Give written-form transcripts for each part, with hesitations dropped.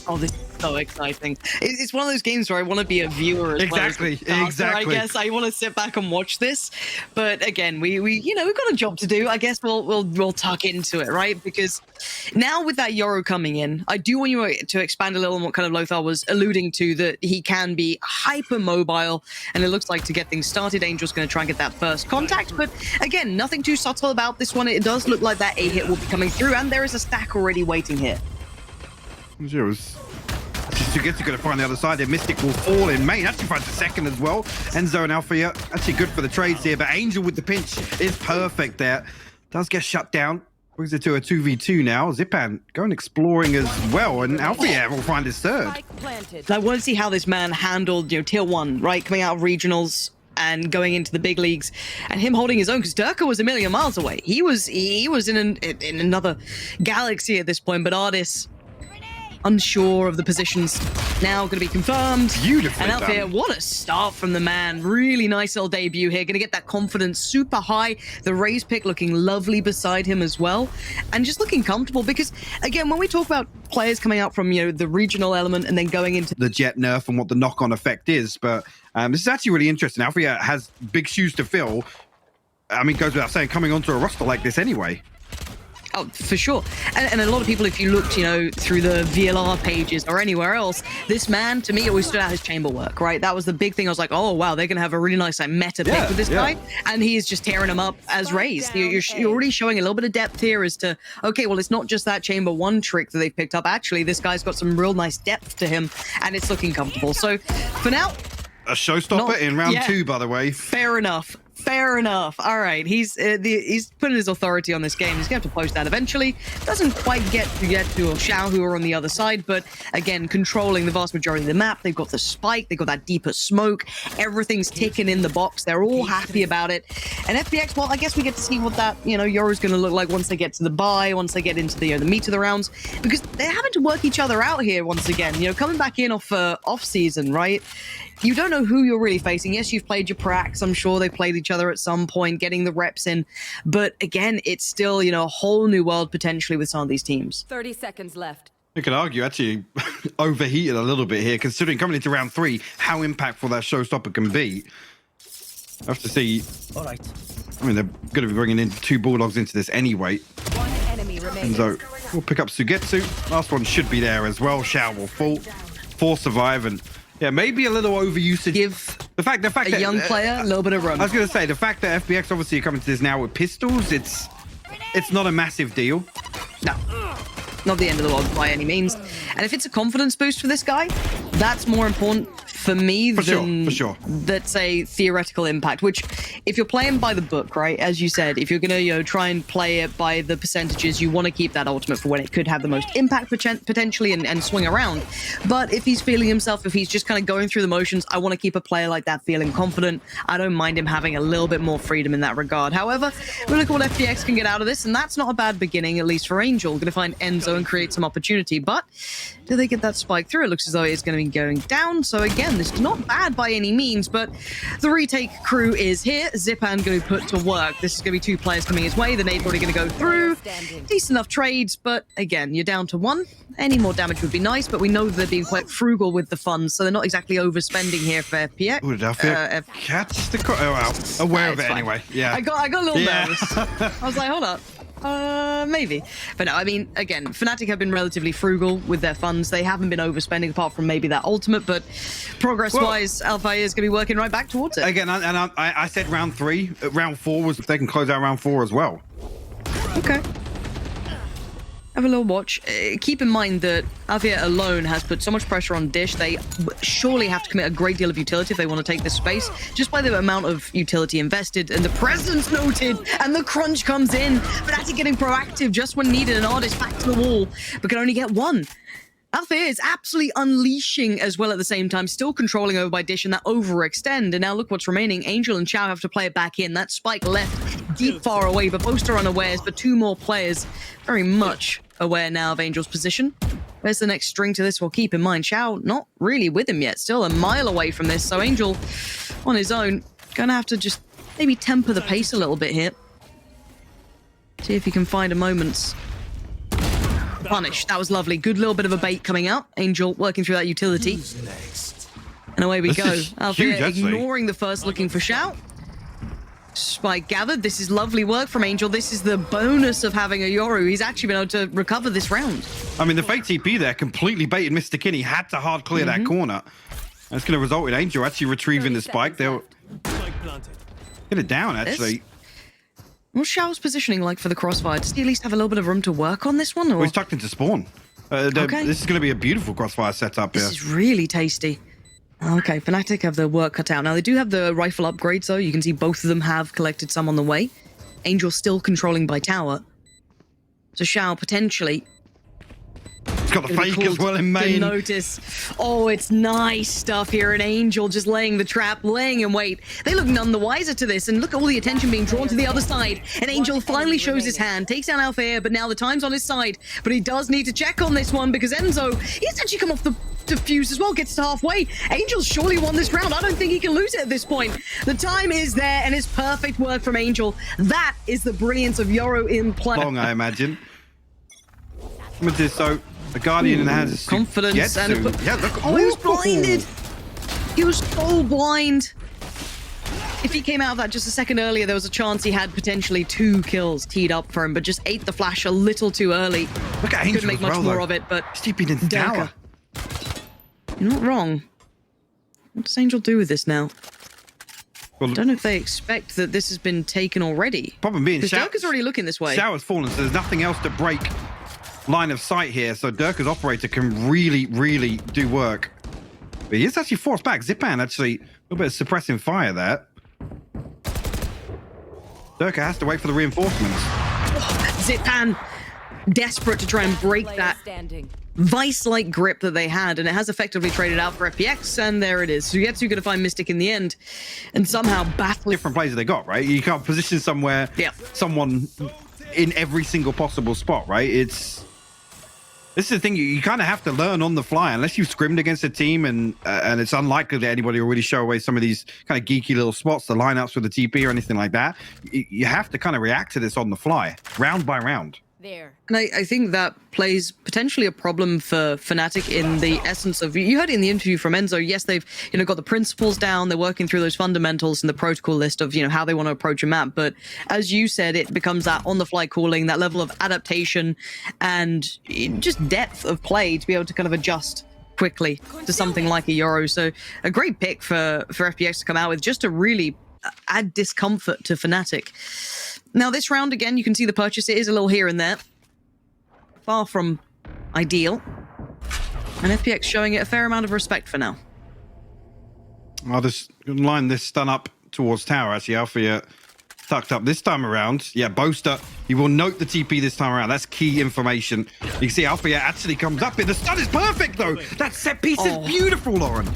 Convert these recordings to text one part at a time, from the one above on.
Oh, this is so exciting. It's one of those games where I want to be a viewer as well as a caster, I guess I want to sit back and watch this. But again, we you know, we've got a job to do. I guess we'll tuck into it, right? Because now with that Yoru coming in, I do want you to expand a little on what kind of Lothar was alluding to, that he can be hyper mobile, and it looks like to get things started, Angel's going to try and get that first contact. But again, nothing too subtle about this one. It does look like that A hit will be coming through, and there is a stack already waiting here. SUYGETSU going to find the other side there. Mistic will fall in main. Actually finds the second as well. Enzo and Alfajer actually good for the trades here, but Angel with the pinch is perfect there. Does get shut down. Brings it to a 2v2 now. Zyppan going exploring as well, and Alfajer will find his third. I want to see how this man handled, you know, tier 1, right? Coming out of regionals and going into the big leagues, and him holding his own, because Derke was a million miles away. He was in another galaxy at this point, but ardiis unsure of the positions. Now going to be confirmed. Beautifully and Alfajer, what a start from the man. Really nice little debut here. Going to get that confidence super high. The Raze pick looking lovely beside him as well. And just looking comfortable, because again, when we talk about players coming out from, you know, the regional element and then going into the Jet nerf and what the knock-on effect is, but this is actually really interesting. Alfajer has big shoes to fill. I mean, goes without saying, coming onto a roster like this anyway. Oh, for sure. And a lot of people, if you looked, you know, through the VLR pages or anywhere else, this man, to me, always stood out his chamber work, right? That was the big thing. I was like, oh, wow, they're going to have a really nice like meta pick with this guy. And he is just tearing him up as Raze. You're already showing a little bit of depth here as to, okay, well, it's not just that chamber 1 trick that they've picked up. Actually, this guy's got some real nice depth to him, and it's looking comfortable. So for now... A showstopper in round 2, by the way. Fair enough. Fair enough. All right, he's putting his authority on this game. He's going to have to post that eventually. Doesn't quite get to Shao, who are on the other side, but again, controlling the vast majority of the map. They've got the spike. They've got that deeper smoke. Everything's ticking in the box. They're all happy about it. And FPX, well, I guess we get to see what that, you know, Yoru's going to look like once they get to the buy, once they get into the meat of the rounds, because they're having to work each other out here once again. You know, coming back in off season, right? You don't know who you're really facing. Yes, you've played your pracs. I'm sure they played each other at some point, getting the reps in. But again, it's still, you know, a whole new world potentially with some of these teams. 30 seconds left. You could argue actually overheated a little bit here, considering coming into round 3, how impactful that showstopper can be. I have to see. All right. I mean, they're going to be bringing in 2 Bulldogs into this anyway. One enemy remains. Enzo will pick up SUYGETSU. Last one should be there as well. Shao will fall. 4 survive, and yeah, maybe a little overusage. Give the fact that a young player a little bit of run. I was going to say, the fact that FPX obviously are coming to this now with pistols, it's not a massive deal. No, not the end of the world by any means. And if it's a confidence boost for this guy, that's more important for me than, let's say, theoretical impact, which if you're playing by the book, right, as you said, if you're going to, you know, try and play it by the percentages, you want to keep that ultimate for when it could have the most impact potentially and swing around. But if he's feeling himself, if he's just kind of going through the motions, I want to keep a player like that feeling confident. I don't mind him having a little bit more freedom in that regard. However, we look at what FPX can get out of this, and that's not a bad beginning, at least for Angel. Going to find Enzo and create some opportunity, but do they get that spike through? It looks as though it's going to be going down. So again, this is not bad by any means, but the retake crew is here. Zyppan going to be put to work. This is going to be 2 players coming his way. The nade's already going to go through. Decent enough trades, but again, you're down to 1. Any more damage would be nice, but we know they're being quite frugal with the funds, so they're not exactly overspending here for FPX. Ooh, did Alfajer catch the aware of it fine. Anyway. Yeah, I got a little nervous. I was like, hold up. Maybe. But no, I mean, again, Fnatic have been relatively frugal with their funds. They haven't been overspending apart from maybe that ultimate, but progress-wise, Alfajer is going to be working right back towards it. Again, and I said round 3. Round 4 was if they can close out round 4 as well. Okay. Have a little watch. Keep in mind that Alfajer alone has put so much pressure on Dish. They surely have to commit a great deal of utility if they want to take this space, just by the amount of utility invested and the presence noted, and the crunch comes in. But Fnatic getting proactive just when needed, and ardiis back to the wall, but can only get 1. Alfajer is absolutely unleashing as well at the same time, still controlling over by Dish and that overextend. And now look what's remaining. Angel and Shao have to play it back in. That spike left deep far away, but Boaster unawares, but 2 more players very much aware now of Angel's position. Where's the next string to this? Well, keep in mind, Shao not really with him yet, still a mile away from this. So Angel on his own, gonna have to just maybe temper the pace a little bit here. See if he can find a moment's Punish. That was lovely. Good little bit of a bait coming out. Angel working through that utility. And away we go. Alfajer ignoring the first, looking for Shao. Spike gathered. This is lovely work from Angel. This is the bonus of having a Yoru. He's actually been able to recover this round. I mean, the fake TP there completely baited Mistic in. He had to hard clear that corner. That's going to result in Angel actually retrieving the spike. They'll get it down, actually. What's Shao's positioning like for the crossfire? Does he at least have a little bit of room to work on this one? Or? Well, he's tucked into spawn. This is going to be a beautiful crossfire setup here. This is really tasty. Okay, Fnatic have their work cut out. Now, they do have the rifle upgrades, though. You can see both of them have collected some on the way. Angel still controlling by tower. So Shao potentially... He's got the fake as well in main. Notice. Oh, it's nice stuff here. And Angel just laying the trap, laying in wait. They look none the wiser to this. And look at all the attention being drawn to the other side. And Angel finally shows his hand, takes down Alfajer, but now the time's on his side. But he does need to check on this one because Enzo, he's actually come off the defuse as well, gets to halfway. Angel's surely won this round. I don't think he can lose it at this point. The time is there and it's perfect work from Angel. That is the brilliance of Yoru in play. Long, I imagine. So, the Guardian in the hands of confidence and yeah, look. Oh, he was blinded. He was so blind. If he came out of that just a second earlier, there was a chance he had potentially 2 kills teed up for him, but just ate the flash a little too early. Look at Angel. Couldn't make much more of it, but steeping in the tower. You're not wrong. What does Angel do with this now? Well, I don't know if they expect that this has been taken already. Problem being, Derke's already looking this way. Shao has fallen, so there's nothing else to break line of sight here, so Derke's operator can really, really do work. But he is actually forced back. Zyppan actually a little bit of suppressing fire there. Derke has to wait for the reinforcements. Oh, Zyppan desperate to try and break that vice-like grip that they had, and it has effectively traded out for FPX, and there it is. SUYGETSU going to find Mistic in the end, and somehow battle. Different plays they got, right? You can't position somewhere, someone in every single possible spot, right? This is the thing, you kind of have to learn on the fly, unless you've scrimmed against a team, and it's unlikely that anybody will really show away some of these kind of geeky little spots, the lineups with the TP or anything like that. You have to kind of react to this on the fly, round by round. And I think that plays potentially a problem for Fnatic in the essence of, you heard it in the interview from Enzo, yes, they've got the principles down, they're working through those fundamentals and the protocol list of how they want to approach a map, but as you said, it becomes that on-the-fly calling, that level of adaptation and just depth of play to be able to kind of adjust quickly to something like a Yoru. So a great pick for FPX to come out with, just to really add discomfort to Fnatic. Now, this round, again, you can see the purchase. It is a little here and there. Far from ideal. And FPX showing it a fair amount of respect for now. I'll just line this stun up towards tower, actually. Alfajer tucked up this time around. Yeah, Boaster, he will note the TP this time around. That's key information. You can see Alfajer actually comes up here. The stun is perfect, though. That set piece is beautiful, Lauren.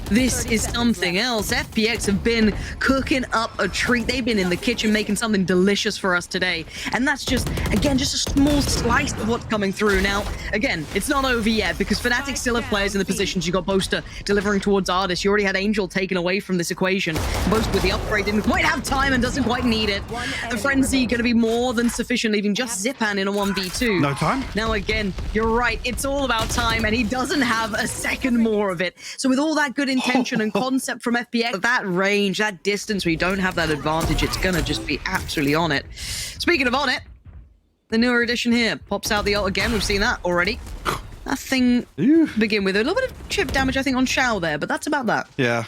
This is something else. FPX have been cooking up a treat. They've been in the kitchen making something delicious for us today. And that's just, again, just a small slice of what's coming through. Now, again, it's not over yet because Fnatic still have players in the positions. You got Boaster delivering towards ardiis. You already had Angel taken away from this equation. Boaster with the upgrade didn't quite have time and doesn't quite need it. The frenzy going to be more than sufficient, leaving just Zyppan in a 1v2. No time? Now, again, you're right. It's all about time, and he doesn't have a second more of it. So with all that good intention and concept from FPX, that range, that distance where you don't have that advantage, it's gonna just be absolutely on it. Speaking of on it, the newer edition here pops out the ult again. We've seen that already. Nothing begin with. A little bit of chip damage, I think, on Shao there, but that's about that. Yeah.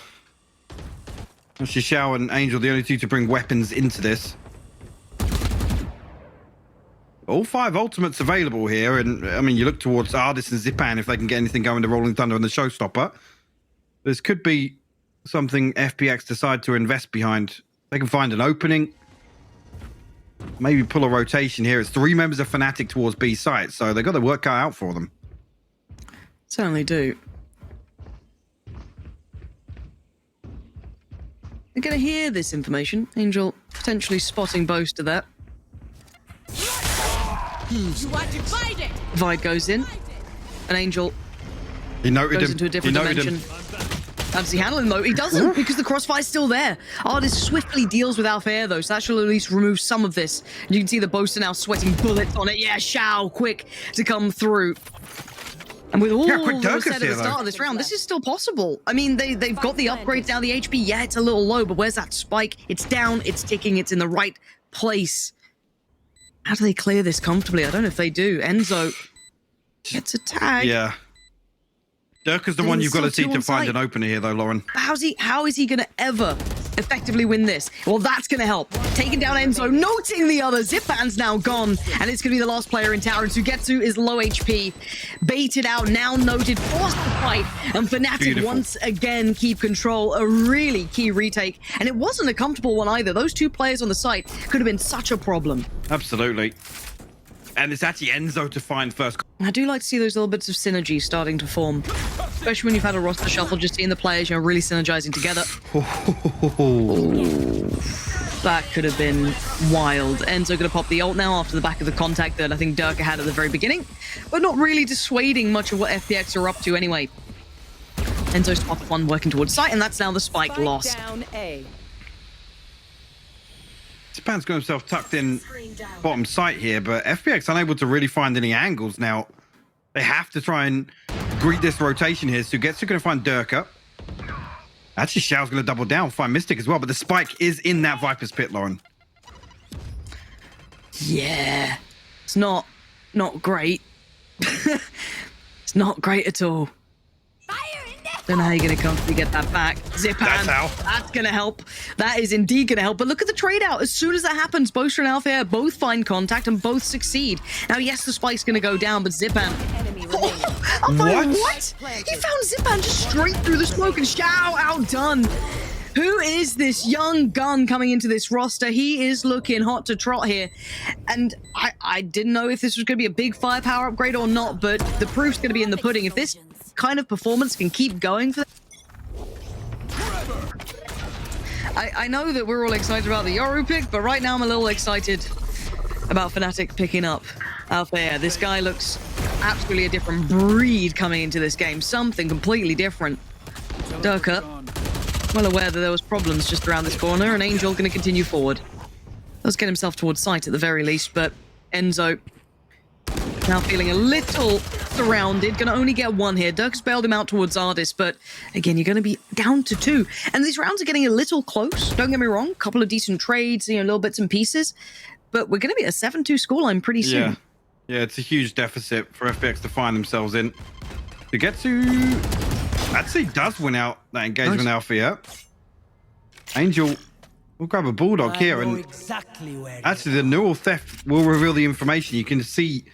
Actually, Shao and Angel, the only two to bring weapons into this. All 5 ultimates available here, and I mean, you look towards ardiis and Zyppan if they can get anything going to Rolling Thunder and the Showstopper. This could be something FPX decide to invest behind. They can find an opening. Maybe pull a rotation here. It's 3 members of Fnatic towards B site, so they've got the work cut out for them. Certainly do. They're going to hear this information. Angel potentially spotting Boaster there. Vide goes in. And Angel he noted goes him. into a different dimension. How does he handle him though? He doesn't because the crossfire's still there. Ardiis swiftly deals with Alfajer though, so that should at least remove some of this. And you can see the Boaster now sweating bullets on it. Yeah, Shao, quick to come through. And with all that was said at the start of this round, this is still possible. I mean, they've got the upgrades now. The HP, yeah, it's a little low, but where's that spike? It's down, it's ticking, it's in the right place. How do they clear this comfortably? I don't know if they do. Enzo gets a tag. Yeah. Derke's the one you've got to see to find an opener here, though, Lauren. How is he going to ever effectively win this? Well, that's going to help. Taking down Enzo, noting the other. Zyppan's now gone, and it's going to be the last player in tower. And SUYGETSU is low HP. Baited out, now noted, forced to fight. And Fnatic once again keep control. A really key retake. And it wasn't a comfortable one either. Those two players on the site could have been such a problem. Absolutely. And it's actually Enzo to find first. I do like to see those little bits of synergy starting to form. Especially when you've had a roster shuffle, just seeing the players, you know, really synergizing together. That could have been wild. Enzo going to pop the ult now after the back of the contact that I think Derke had at the very beginning, but not really dissuading much of what FPX are up to anyway. Enzo spot one working towards site, and that's now the spike loss. Down A. Zyppan's got himself tucked in bottom site here, but FPX unable to really find any angles now. They have to try and greet this rotation here. SUYGETSU going to find Derke. Actually, Shao's going to double down, find Mistic as well, but the spike is in that Viper's pit, Lauren. Yeah, it's not great. It's not great at all. Don't know how you're going to comfortably get that back. Zyppan, that's how. That's going to help. That is indeed going to help. But look at the trade out. As soon as that happens, Boaster and Alfajer both find contact and both succeed. Now, yes, the spike's going to go down, but Zyppan... What? He found Zyppan just straight through the smoke, and Shao outdone. Who is this young gun coming into this roster? He is looking hot to trot here. And I didn't know if this was going to be a big firepower upgrade or not, but the proof's going to be in the pudding. If this kind of performance can keep going for I know that we're all excited about the Yoru pick, but right now I'm a little excited about Fnatic picking up Alfajer. This guy looks absolutely a different breed coming into this game. Something completely different. Derke, well aware that there was problems just around this corner, and Angel going to continue forward. Does get himself towards sight at the very least, but Enzo now feeling a little surrounded. Gonna only get one here. Derke's bailed him out towards Ardiis, but again, you're gonna be down to two. And these rounds are getting a little close. Don't get me wrong. Couple of decent trades, you know, little bits and pieces. But we're gonna be at a 7-2 scoreline pretty soon. Yeah, it's a huge deficit for FPX to find themselves in. SUYGETSU actually does win out that engagement Alfajer. Angel will grab a bulldog here, and actually the neural theft will reveal the information. You can see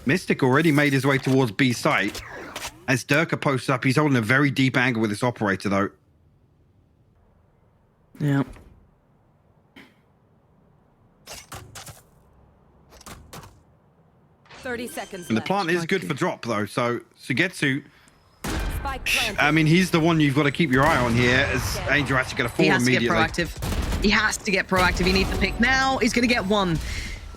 Mistic already made his way towards B site. As Derke posts up, he's holding a very deep angle with this operator, though. Yeah. And the plant is good for drop, though. So SUYGETSU, I mean, he's the one you've got to keep your eye on here, as Angel actually going to fall immediately. He has to get proactive. He has to get proactive. He needs the pick now. He's going to get one.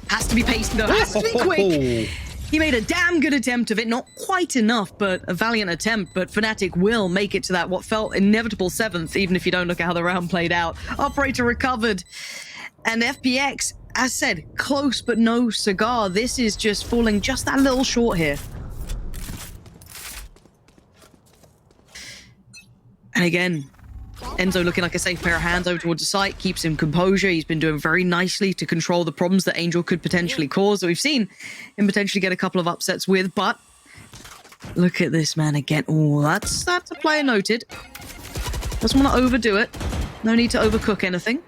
Has to be paced, though. Has to be quick. He made a damn good attempt of it. Not quite enough, but a valiant attempt. But Fnatic will make it to that what felt inevitable 7th, even if you don't look at how the round played out. Operator recovered. And FPX, as said, close but no cigar. This is just falling just that little short here. And again, Enzo looking like a safe pair of hands over towards the site, keeps him composure. He's been doing very nicely to control the problems that Angel could potentially cause, that we've seen him potentially get a couple of upsets with. But look at this man again. Oh, that's a player noted. Doesn't want to overdo it. No need to overcook anything.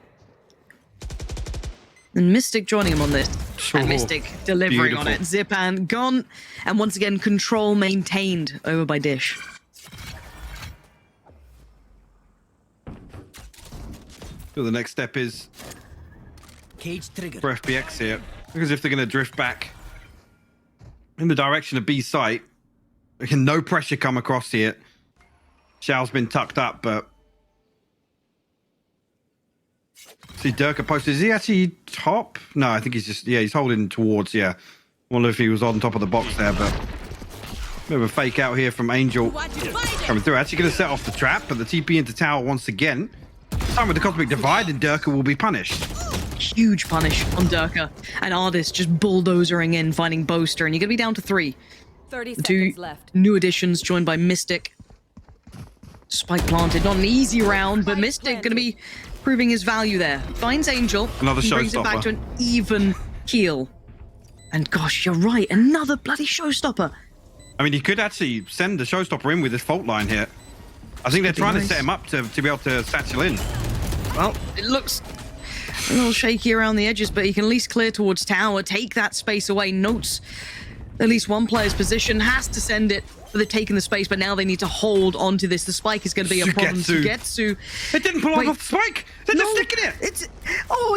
And Mistic joining him on this. Sure. And Mistic delivering on it. Zyppan gone. And once again, control maintained over by Dish. So the next step is Cage trigger for FPX here. Because if they're going to drift back in the direction of B site, no pressure come across here. Shao's been tucked up, but see Derke posted. Is he actually top? No, I think he's just, yeah, he's holding towards, yeah. I wonder if he was on top of the box there, but Bit of a fake out here from Angel coming through. Actually going to set off the trap, but the TP into tower once again. Time with the Cosmic Divide, and Derke will be punished. Huge punish on Derke. And ardiis just bulldozering in, finding Boaster, and you're going to be down to 3. 30 The 2 seconds left. new additions joined by Mistic. Spike planted. Not an easy round, but Mistic going to be proving his value there. Finds Angel. Another and brings it back showstopper. to an even keel. And gosh, you're right. Another bloody showstopper. I mean, he could actually send the showstopper in with his fault line here. I think they're trying to set him up to be able to satchel in. Well, it looks a little shaky around the edges, but he can at least clear towards tower, take that space away. Notes at least one player's position, has to send it. They're taking the space, but now they need to hold on to this. The spike is going to be a problem. SUYGETSU. It didn't pull off the spike. They're just sticking it.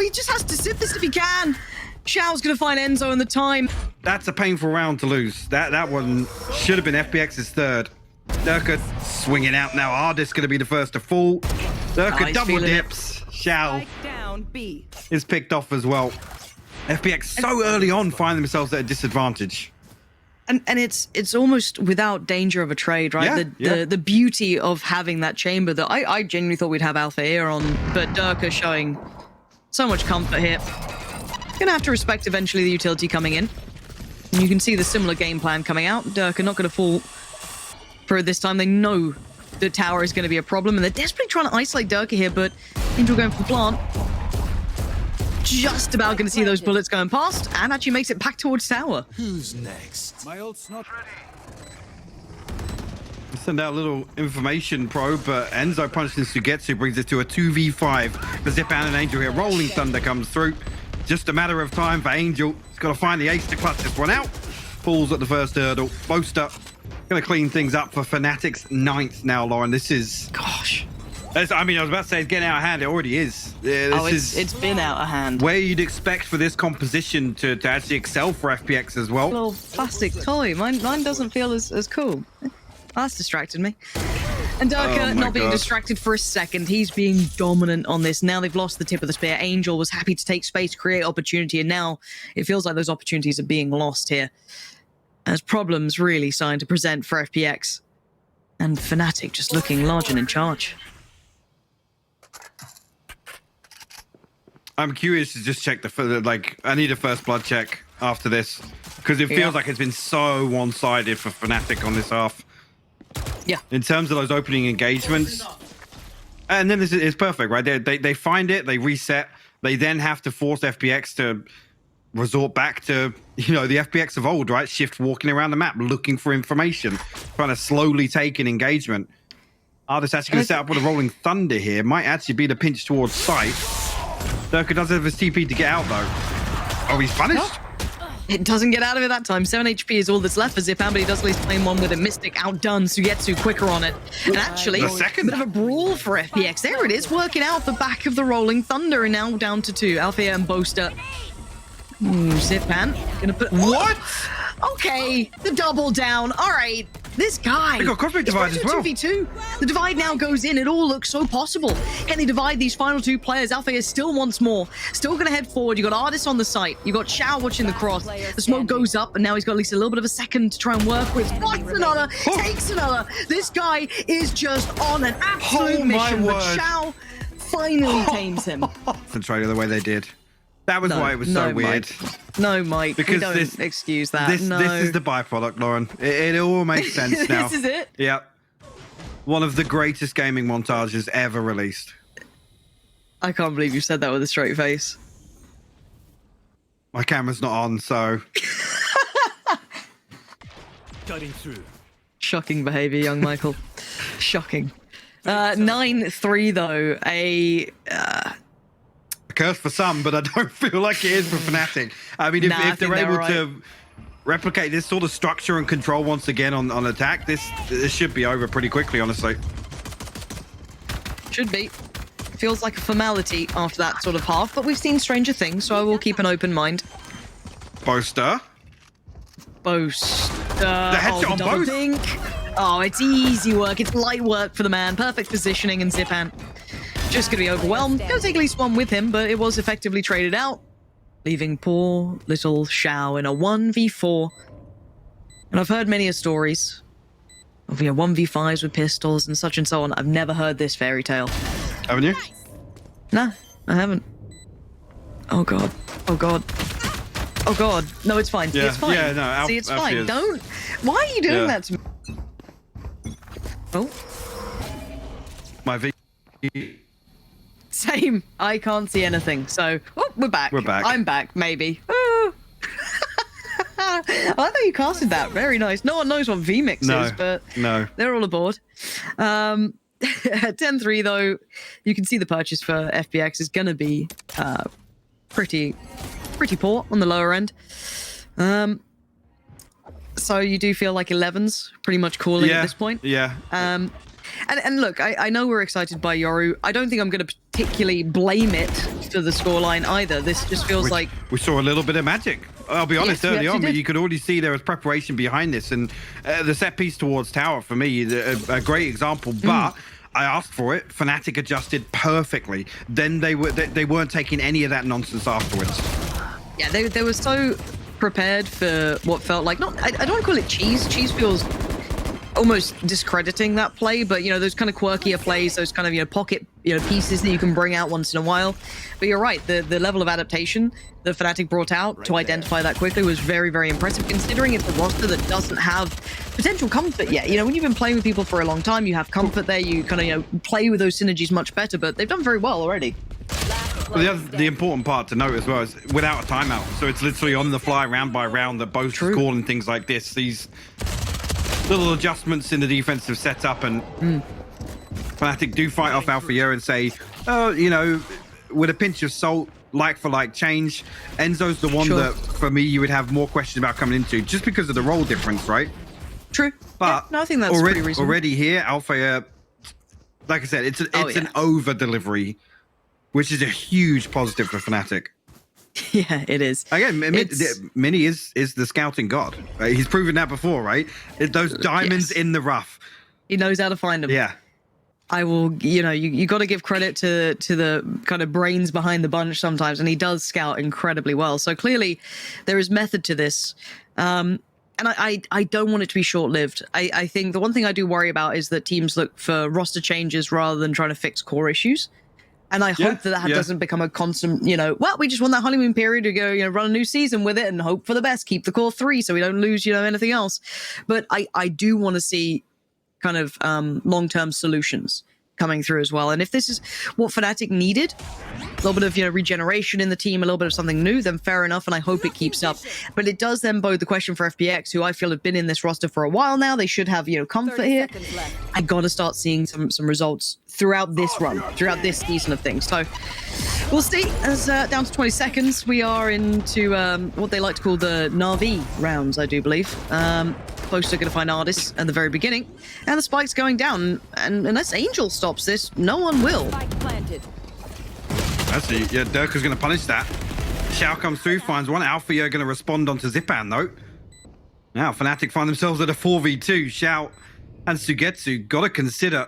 He just has to sit this if he can. Shao's going to find Enzo in the time. That's a painful round to lose. That one should have been FPX's third. Derke swinging out now. ardiis going to be the first to fall. Derke double dips. Shao Down B. is picked off as well. FPX so early on find themselves at a disadvantage. And it's almost without danger of a trade, right? The beauty of having that chamber that I genuinely thought we'd have Alfajer on, but Derke showing so much comfort here. Gonna have to respect eventually the utility coming in. And you can see the similar game plan coming out. Derke not gonna fall for it this time. They know the tower is gonna be a problem, and they're desperately trying to isolate Derke here, but Angel going for the plant. Just about gonna see those bullets going past, and actually makes it back towards tower. Who's next? My ult's not ready. Send out a little information probe, but Enzo punishing SUYGETSU brings it to a 2v5 for Zyppan and Angel here. Rolling Thunder comes through. Just a matter of time for Angel. He's got to find the ace to clutch this one out. Falls at the first hurdle. Boaster going to clean things up for Fnatic's 9th now, Lauren. This is... Gosh. I mean, I was about to say it's getting out of hand. It already is. It's been out of hand. Where you'd expect for this composition to actually excel for FPX as well. Little plastic toy. Mine doesn't feel as cool. That's distracted me. And Derke not being distracted for a second. He's being dominant on this. Now they've lost the tip of the spear. Angel was happy to take space, create opportunity, and now it feels like those opportunities are being lost here. As problems really starting to present for FPX. And Fnatic just looking large and in charge. I'm curious to just check I need a first blood check after this, because it feels like it's been so one-sided for Fnatic on this half. Yeah. In terms of those opening engagements. And then it's perfect, right? They find it, they reset, they then have to force FPX to resort back to, the FPX of old, right? Shift walking around the map, looking for information, trying to slowly take an engagement. ardiis actually going to set up with a Rolling Thunder here. Might actually be the pinch towards sight. Derke does have his TP to get out, though. Oh, he's punished? It doesn't get out of it that time. 7 HP is all that's left for Zyppan, but he does at least claim one with a Mistic outdone. SUYGETSU quicker on it. And actually, a bit of a brawl for FPX. There it is, working out the back of the Rolling Thunder, and now down to 2. Alfajer and Boaster. Zyppan gonna put... What? Okay, the double down. All right, this guy. They got Cosmic Divide as well. 2v2. The divide now goes in. It all looks so possible. Can they divide these final 2 players? Alfajer still wants more. Still going to head forward. You got ardiis on the site. You got Shao watching the cross. The smoke goes up, and now he's got at least a little bit of a second to try and work with. What's another? Takes another. This guy is just on an absolute mission. But Shao finally tames him. Concentrated the way they did. That was why it was so weird. No, Mike. Because we don't excuse that. This is the byproduct, Lauren. It all makes sense now. This is it? Yep. One of the greatest gaming montages ever released. I can't believe you said that with a straight face. My camera's not on, so... Cutting through. Shocking behavior, young Michael. Shocking. 9-3, though. A curse for some, but I don't feel like it is for Fnatic. I mean, if they're able to replicate this sort of structure and control once again on attack, this should be over pretty quickly, honestly. Should be. Feels like a formality after that sort of half, but we've seen stranger things, so I will keep an open mind. Boaster. The headshot on both. Pink. Oh, it's easy work. It's light work for the man. Perfect positioning, and Zyppan just going to be overwhelmed. Going to take at least one with him, but it was effectively traded out, leaving poor little Shao in a 1v4. And I've heard many stories of 1v5s with pistols and such and so on. I've never heard this fairy tale. Haven't you? No, I haven't. Oh god. Oh god. Oh god. No, it's fine. Yeah, It's fine. yeah, no, See, it's fine. Alfajer's- Don't. Why are you doing Yeah. that to me? Oh, My V. same. I can't see anything. So, oh, we're back. We're back. I'm back, maybe. Ooh. I like how you casted that. Very nice. No one knows what VMix No, is, but no. they're all aboard. 10-3 though, you can see the purchase for FPX is gonna be pretty poor on the lower end. So you do feel like 11's pretty much calling at this point. Yeah. And look, I know we're excited by Yoru. I don't think I'm going to particularly blame it for the scoreline either. This just feels like... We saw a little bit of magic. I'll be honest, Yes, we early on, actually but did. you could already see there was preparation behind this. And the set piece towards tower, for me, is a great example. But I asked for it. Fnatic adjusted perfectly. Then they weren't taking any of that nonsense afterwards. Yeah, they were so prepared for what felt like... I don't want to call it cheese. Cheese feels almost discrediting that play, but those kind of quirkier plays, those kind of pocket pieces that you can bring out once in a while. But you're right, the level of adaptation that Fnatic brought out to identify that quickly was very, very impressive, considering it's a roster that doesn't have potential comfort yet. When you've been playing with people for a long time, you have comfort there, you kind of play with those synergies much better, but they've done very well already. Well, the important part to note as well is without a timeout, so it's literally on the fly, round by round, that Boaster's calling things like this. These little adjustments in the defensive setup, and Fnatic do fight off Alfajer and say, oh, with a pinch of salt, like for like change. Enzo's the one that, for me, you would have more questions about coming into, just because of the role difference, right? True. But yeah, no, I think that's pretty reasonable. Already here, Alfajer, like I said, it's an over delivery, which is a huge positive for Fnatic. Yeah, it is. Again, Mini is the scouting god. Right? He's proven that before, right? Those diamonds in the rough. He knows how to find them. Yeah. I will, you got to give credit to the kind of brains behind the bunch sometimes, and he does scout incredibly well. So clearly there is method to this. And I don't want it to be short-lived. I think the one thing I do worry about is that teams look for roster changes rather than trying to fix core issues. And I hope that doesn't become a constant, well, we just want that honeymoon period to go, run a new season with it and hope for the best, keep the core 3 so we don't lose, anything else. But I do want to see kind of long-term solutions coming through as well. And if this is what Fnatic needed, a little bit of regeneration in the team, a little bit of something new, then fair enough, and I hope it keeps up. But it does then bode the question for FPX, who I feel have been in this roster for a while now. They should have comfort here. I got to start seeing some results throughout this run, throughout this season of things. So we'll see. As down to 20 seconds, we are into what they like to call the Na'Vi rounds, I do believe. Boaster going to find ardiis at the very beginning, and the spike's going down, and unless Angel stops this, no one will. Spike planted. Actually, yeah, Derke's going to punish that. Shao comes through, finds one. Alfajer going to respond onto Zyppan, though. Now, Fnatic find themselves at a 4v2. Shao and SUYGETSU got to consider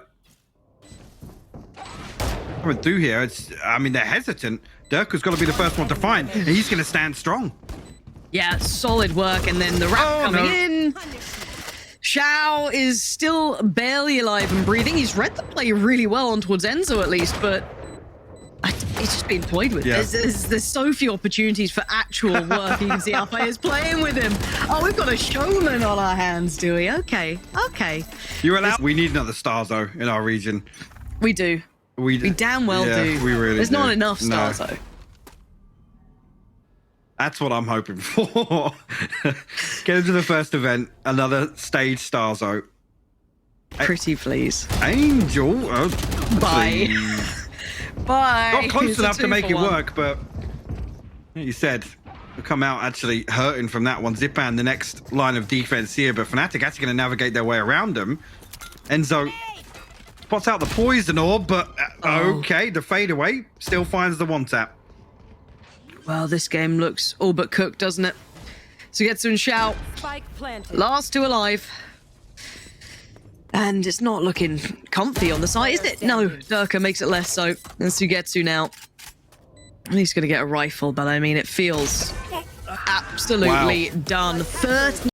coming through here. They're hesitant. Derke's got to be the first one to find, and he's going to stand strong. Yeah, solid work, and then the wrap coming in. Shao is still barely alive and breathing. He's read the play really well on towards Enzo, at least, but he's just being toyed with. Yeah. There's so few opportunities for actual work. You can see Alfajer is playing with him. Oh, we've got a showman on our hands, do we? Okay. You're allowed. We need another star, though, in our region. We do. We damn well do. We really There's do. not enough stars, though. That's what I'm hoping for. Get into the first event, another stage star zone. Pretty please. Angel. Bye. Bye. Not close It's a enough to make it 2-for-1. work, but you said we'll come out actually hurting from that one. Zyppan, the next line of defense here, but Fnatic actually going to navigate their way around them. Enzo spots out the poison orb, but okay, the fadeaway still finds the one tap. Well, this game looks all but cooked, doesn't it? SUYGETSU and Shao, Spike planted. last two alive. And it's not looking comfy on the side, is it? No, Derke makes it less so. And SUYGETSU now. He's going to get a rifle, but I mean, it feels absolutely done. 30